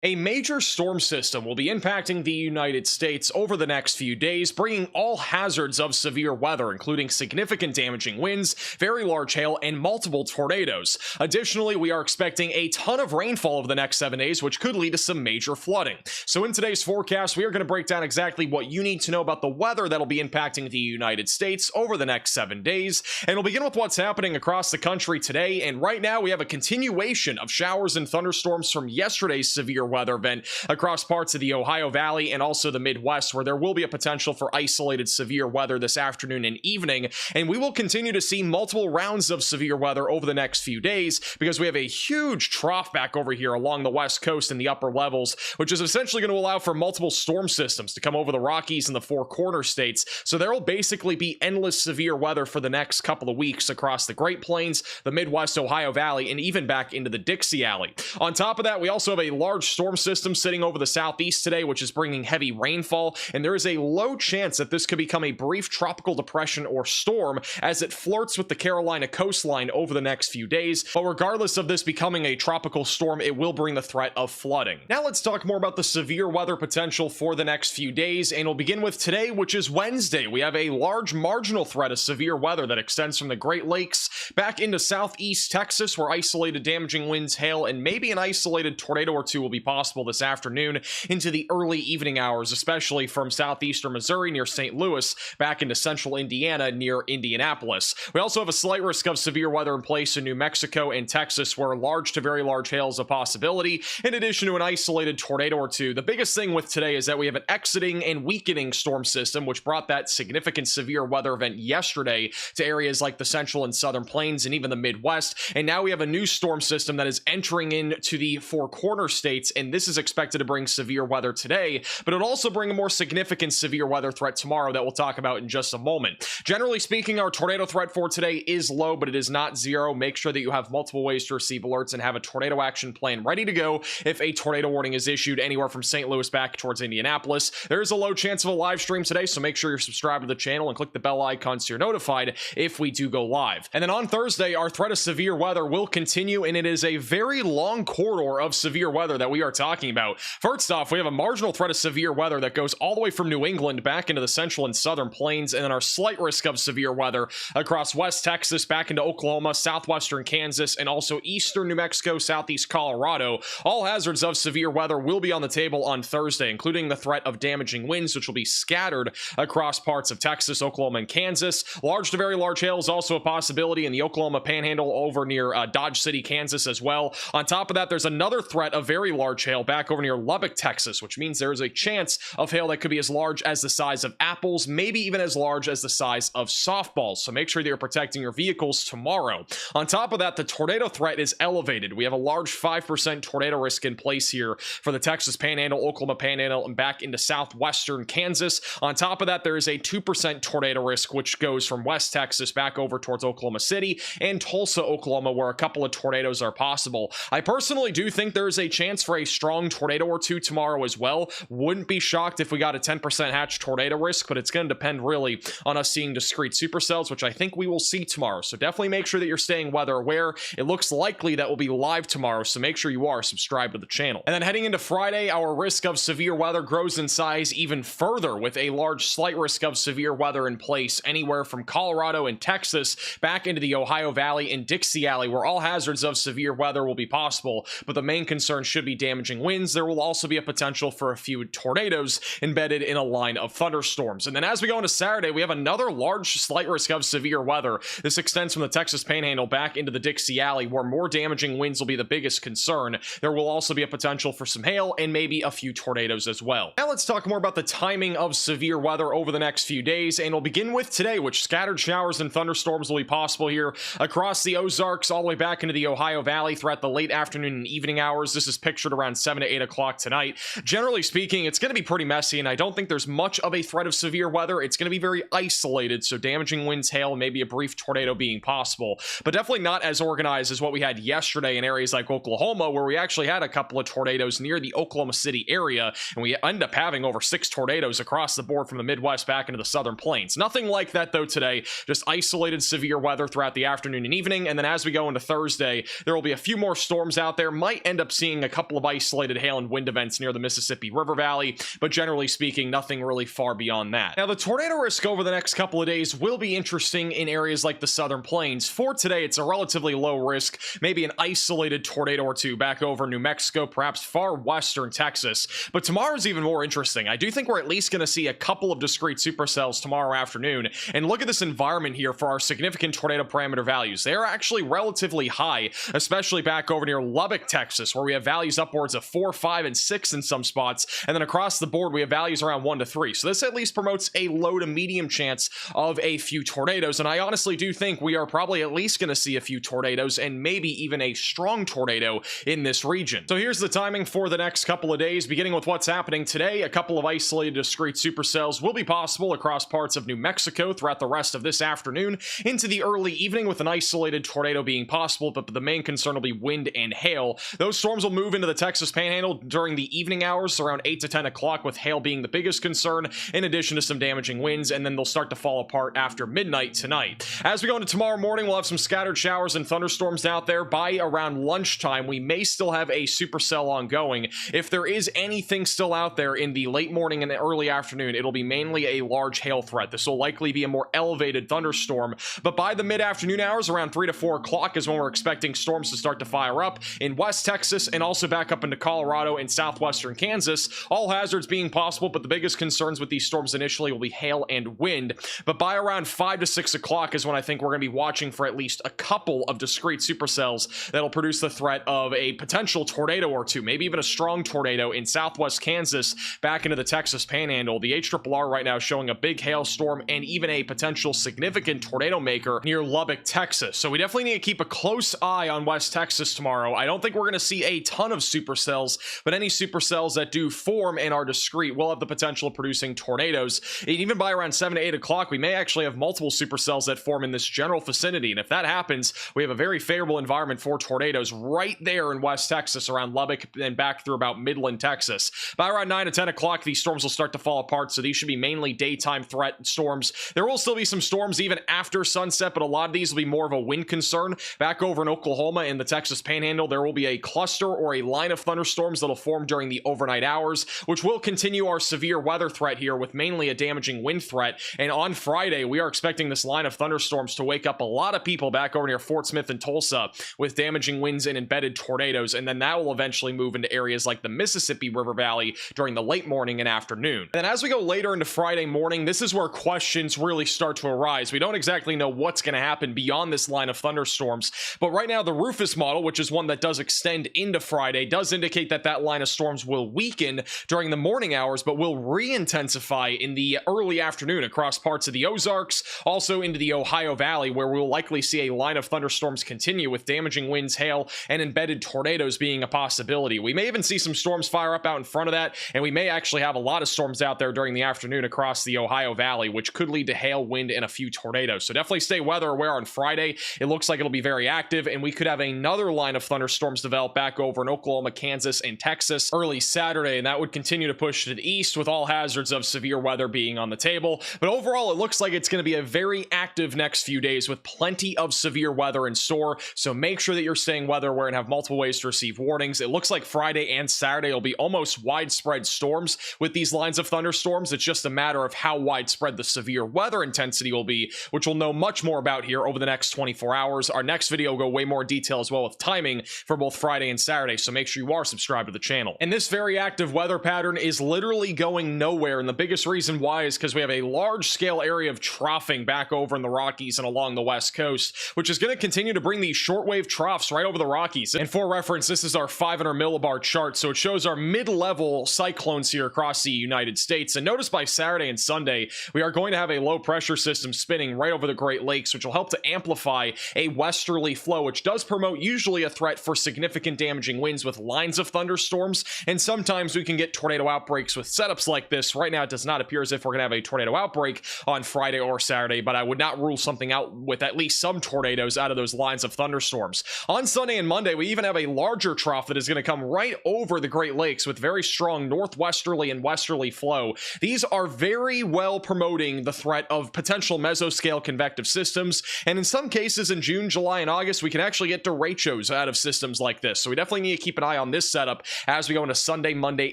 A major storm system will be impacting the United States over the next few days, bringing all hazards of severe weather, including significant damaging winds, very large hail, and multiple tornadoes. Additionally, we are expecting a ton of rainfall over the next 7 days, which could lead to some major flooding. So in today's forecast, we are going to break down exactly what you need to know about the weather that'll be impacting the United States over the next 7 days. And we'll begin with what's happening across the country today. And right now, we have a continuation of showers and thunderstorms from yesterday's severe weather event across parts of the Ohio Valley and also the Midwest, where there will be a potential for isolated severe weather this afternoon and evening. And we will continue to see multiple rounds of severe weather over the next few days because we have a huge trough back over here along the West Coast in the upper levels, which is essentially going to allow for multiple storm systems to come over the Rockies and the Four Corner states. So there will basically be endless severe weather for the next couple of weeks across the Great Plains, the Midwest Ohio Valley, and even back into the Dixie Alley. On top of that, we also have a large storm system sitting over the southeast today, which is bringing heavy rainfall, and there is a low chance that this could become a brief tropical depression or storm as it flirts with the Carolina coastline over the next few days. But regardless of this becoming a tropical storm, it will bring the threat of flooding. Now let's talk more about the severe weather potential for the next few days, and we'll begin with today, which is Wednesday. We have a large marginal threat of severe weather that extends from the Great Lakes back into southeast Texas, where isolated damaging winds, hail, and maybe an isolated tornado or two will be possible this afternoon into the early evening hours, especially from southeastern Missouri near St. Louis back into central Indiana near Indianapolis. We also have a slight risk of severe weather in place in New Mexico and Texas, where large to very large hail is a possibility, in addition to an isolated tornado or two. The biggest thing with today is that we have an exiting and weakening storm system, which brought that significant severe weather event yesterday to areas like the central and southern plains and even the Midwest. And now we have a new storm system that is entering into the Four Corner states, and this is expected to bring severe weather today, but it'll also bring a more significant severe weather threat tomorrow that we'll talk about in just a moment. Generally speaking, our tornado threat for today is low, but it is not zero. Make sure that you have multiple ways to receive alerts and have a tornado action plan ready to go if a tornado warning is issued anywhere from St. Louis back towards Indianapolis. There is a low chance of a live stream today, so make sure you're subscribed to the channel and click the bell icon so you're notified if we do go live. And then on Thursday, our threat of severe weather will continue, and it is a very long corridor of severe weather that we are talking about. First off, we have a marginal threat of severe weather that goes all the way from New England back into the central and southern plains, and then our slight risk of severe weather across West Texas, back into Oklahoma, southwestern Kansas, and also eastern New Mexico, southeast Colorado. All hazards of severe weather will be on the table on Thursday, including the threat of damaging winds, which will be scattered across parts of Texas, Oklahoma, and Kansas. Large to very large hail is also a possibility in the Oklahoma Panhandle over near Dodge City, Kansas as well. On top of that, there's another threat of very large hail back over near Lubbock, Texas, which means there is a chance of hail that could be as large as the size of apples, maybe even as large as the size of softballs. So make sure that you're protecting your vehicles tomorrow. On top of that, the tornado threat is elevated. We have a large 5% tornado risk in place here for the Texas Panhandle, Oklahoma Panhandle, and back into southwestern Kansas. On top of that, there is a 2% tornado risk, which goes from West Texas back over towards Oklahoma City and Tulsa, Oklahoma, where a couple of tornadoes are possible. I personally do think there is a chance for a strong tornado or two tomorrow as well. Wouldn't be shocked if we got a 10% hatch tornado risk, but it's going to depend really on us seeing discrete supercells, which I think we will see tomorrow. So definitely make sure that you're staying weather aware. It looks likely that will be live tomorrow, so make sure you are subscribed to the channel. And then heading into Friday, our risk of severe weather grows in size even further, with a large slight risk of severe weather in place anywhere from Colorado and Texas back into the Ohio Valley and Dixie Alley, where all hazards of severe weather will be possible, but the main concern should be damaging winds. There will also be a potential for a few tornadoes embedded in a line of thunderstorms. And then as we go into Saturday, we have another large slight risk of severe weather. This extends from the Texas Panhandle back into the Dixie Alley, where more damaging winds will be the biggest concern. There will also be a potential for some hail and maybe a few tornadoes as well. Now let's talk more about the timing of severe weather over the next few days, and we'll begin with today, which scattered showers and thunderstorms will be possible here across the Ozarks all the way back into the Ohio Valley throughout the late afternoon and evening hours. This is pictured around 7 to 8 o'clock tonight. Generally speaking, it's going to be pretty messy, and I don't think there's much of a threat of severe weather. It's going to be very isolated, so damaging winds, hail, and maybe a brief tornado being possible, but definitely not as organized as what we had yesterday in areas like Oklahoma, where we actually had a couple of tornadoes near the Oklahoma City area, and we ended up having over 6 tornadoes across the board from the Midwest back into the southern plains. Nothing like that though today, just isolated severe weather throughout the afternoon and evening. And then as we go into Thursday, there will be a few more storms out there. Might end up seeing a couple of isolated hail and wind events near the Mississippi River Valley, but generally speaking, nothing really far beyond that. Now, the tornado risk over the next couple of days will be interesting in areas like the Southern Plains. For today, it's a relatively low risk, maybe an isolated tornado or two back over New Mexico, perhaps far western Texas. But tomorrow's even more interesting. I do think we're at least going to see a couple of discrete supercells tomorrow afternoon. And look at this environment here for our significant tornado parameter values. They are actually relatively high, especially back over near Lubbock, Texas, where we have values upwards of 4, 5, and 6 in some spots. And then across the board, we have values around 1 to 3. So this at least promotes a low to medium chance of a few tornadoes. And I honestly do think we are probably at least going to see a few tornadoes and maybe even a strong tornado in this region. So here's the timing for the next couple of days, beginning with what's happening today. A couple of isolated discrete supercells will be possible across parts of New Mexico throughout the rest of this afternoon into the early evening, with an isolated tornado being possible, but the main concern will be wind and hail. Those storms will move into the Texas Panhandle during the evening hours around 8 to 10 o'clock, with hail being the biggest concern, in addition to some damaging winds, and then they'll start to fall apart after midnight tonight. As we go into tomorrow morning, we'll have some scattered showers and thunderstorms out there. By around lunchtime, we may still have a supercell ongoing. If there is anything still out there in the late morning and early afternoon, it'll be mainly a large hail threat. This will likely be a more elevated thunderstorm, but by the mid-afternoon hours, around 3 to 4 o'clock, is when we're expecting storms to start to fire up in West Texas and also back up into Colorado and southwestern Kansas. All hazards being possible, but the biggest concerns with these storms initially will be hail and wind. But by around 5 to 6 o'clock is when I think we're going to be watching for at least a couple of discrete supercells that'll produce the threat of a potential tornado or two, maybe even a strong tornado in southwest Kansas back into the Texas Panhandle. The HRRR right now showing a big hailstorm and even a potential significant tornado maker near Lubbock, Texas. So we definitely need to keep a close eye on West Texas tomorrow. I don't think we're going to see a ton of supercells, but any supercells that do form and are discrete will have the potential of producing tornadoes. And even by around 7 to 8 o'clock, we may actually have multiple supercells that form in this general vicinity. And if that happens, we have a very favorable environment for tornadoes right there in West Texas around Lubbock and back through about Midland, Texas. By around 9 to 10 o'clock, these storms will start to fall apart, so these should be mainly daytime threat storms. There will still be some storms even after sunset, but a lot of these will be more of a wind concern. Back over in Oklahoma in the Texas Panhandle, there will be a cluster or a line of thunderstorms that'll form during the overnight hours, which will continue our severe weather threat here with mainly a damaging wind threat. And on Friday, we are expecting this line of thunderstorms to wake up a lot of people back over near Fort Smith and Tulsa with damaging winds and embedded tornadoes, and then that will eventually move into areas like the Mississippi River Valley during the late morning and afternoon. And as we go later into Friday morning, this is where questions really start to arise. We don't exactly know what's going to happen beyond this line of thunderstorms, but right now the Rufus model, which is one that does extend into Friday, does indicate that that line of storms will weaken during the morning hours, but will re-intensify in the early afternoon across parts of the Ozarks, also into the Ohio Valley, where we'll likely see a line of thunderstorms continue with damaging winds, hail, and embedded tornadoes being a possibility. We may even see some storms fire up out in front of that, and we may actually have a lot of storms out there during the afternoon across the Ohio Valley, which could lead to hail, wind, and a few tornadoes. So definitely stay weather aware on Friday. It looks like it'll be very active, and we could have another line of thunderstorms develop back over in Oklahoma, Kansas, and Texas early Saturday, and that would continue to push to the east with all hazards of severe weather being on the table. But overall, it looks like it's going to be a very active next few days with plenty of severe weather in store, so make sure that you're staying weather aware and have multiple ways to receive warnings. It looks like Friday and Saturday will be almost widespread storms with these lines of thunderstorms. It's just a matter of how widespread the severe weather intensity will be, which we'll know much more about here over the next 24 hours. Our next video will go way more detail as well with timing for both Friday and Saturday, so make sure you are subscribed to the channel. And this very active weather pattern is literally going nowhere, and the biggest reason why is because we have a large-scale area of troughing back over in the Rockies and along the West Coast, which is going to continue to bring these shortwave troughs right over the Rockies. And for reference, this is our 500 millibar chart, so it shows our mid-level cyclones here across the United States. And notice by Saturday and Sunday, we are going to have a low-pressure system spinning right over the Great Lakes, which will help to amplify a westerly flow, which does promote usually a threat for significant damaging winds with lines of thunderstorms, and sometimes we can get tornado outbreaks with setups like this. Right now, it does not appear as if we're going to have a tornado outbreak on Friday or Saturday, but I would not rule something out with at least some tornadoes out of those lines of thunderstorms. On Sunday and Monday, we even have a larger trough that is going to come right over the Great Lakes with very strong northwesterly and westerly flow. These are very well promoting the threat of potential mesoscale convective systems, and in some cases in June, July, and August, we can actually get derechos out of systems like this, so we definitely need to keep an eye on this setup as we go into Sunday, Monday,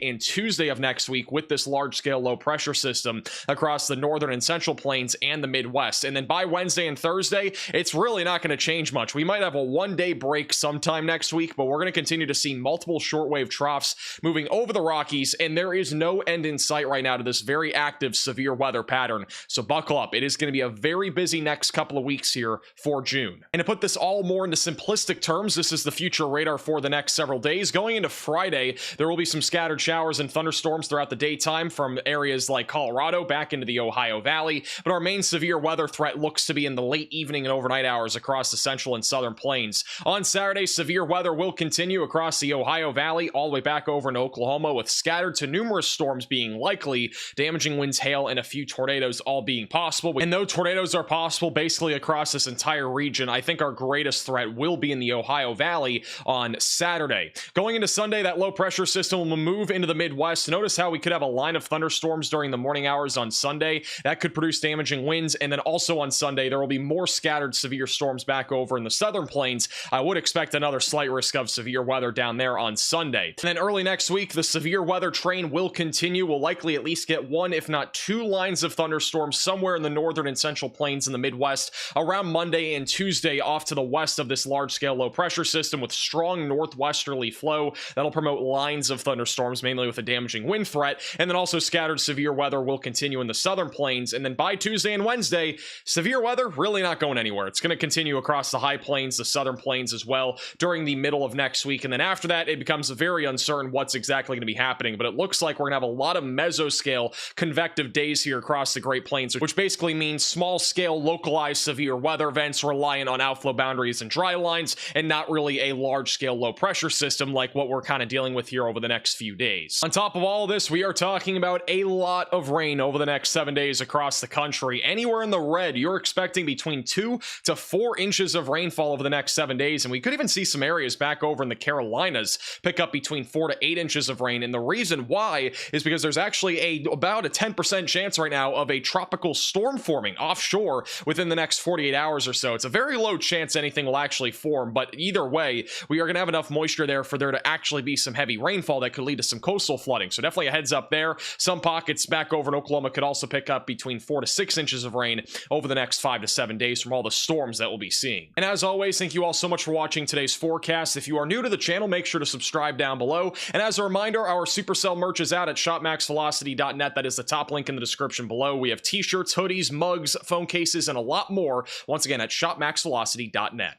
and Tuesday of next week with this large-scale low-pressure system across the northern and central plains and the Midwest. And then by Wednesday and Thursday, it's really not going to change much. We might have a one-day break sometime next week, but we're going to continue to see multiple shortwave troughs moving over the Rockies, and there is no end in sight right now to this very active severe weather pattern. So buckle up. It is going to be a very busy next couple of weeks here for June. And to put this all more into simplistic terms, this is the future radar for the next several days. Going into Friday, there will be some scattered showers and thunderstorms throughout the daytime from areas like Colorado back into the Ohio Valley, but our main severe weather threat looks to be in the late evening and overnight hours across the central and southern plains. On Saturday, severe weather will continue across the Ohio Valley all the way back over in Oklahoma, with scattered to numerous storms being likely, damaging winds, hail, and a few tornadoes all being possible. And though tornadoes are possible basically across this entire region, I think our greatest threat will be in the Ohio Valley on Saturday. Going into Sunday, that low pressure system will move into the Midwest. Notice how we could have a line of thunderstorms during the morning hours on Sunday. That could produce damaging winds. And then also on Sunday, there will be more scattered severe storms back over in the southern plains. I would expect another slight risk of severe weather down there on Sunday. And then early next week, the severe weather train will continue. We'll likely at least get one, if not two lines of thunderstorms somewhere in the northern and central plains in the Midwest around Monday and Tuesday off to the west of this large-scale low-pressure system with strong northwesterly flow that'll promote lines of thunderstorms, mainly with a damaging wind threat. And then also scattered severe weather will continue in the southern plains. And then by Tuesday and Wednesday, severe weather really not going anywhere. It's going to continue across the high plains, the southern plains as well during the middle of next week. And then after that, it becomes very uncertain what's exactly going to be happening. But it looks like we're going to have a lot of mesoscale convective days here across the Great Plains, which basically means small-scale localized severe weather events reliant on outflow boundaries and dry lines, and not really a large-scale low-pressure system like what we're kind of dealing with here over the next few days. On top of all of this, we are talking about a lot of rain over the next 7 days across the country. Anywhere in the red, you're expecting between 2 to 4 inches of rainfall over the next 7 days, and we could even see some areas back over in the Carolinas pick up between 4 to 8 inches of rain. And the reason why is because there's actually about a 10% chance right now of a tropical storm forming offshore within the next 48 hours or so. It's a very low chance anything will actually form, but either way, we are going to have enough moisture there for there to actually be some heavy rainfall that could lead to some coastal flooding. So definitely a heads up there. Some pockets back over in Oklahoma could also pick up between 4 to 6 inches of rain over the next 5 to 7 days from all the storms that we'll be seeing. And as always, thank you all so much for watching today's forecast. If you are new to the channel, make sure to subscribe down below. And as a reminder, our Supercell merch is out at shopmaxvelocity.net. That is the top link in the description below. We have t-shirts, hoodies, mugs, phone cases, and a lot more. Once again, at shopmaxvelocity.net.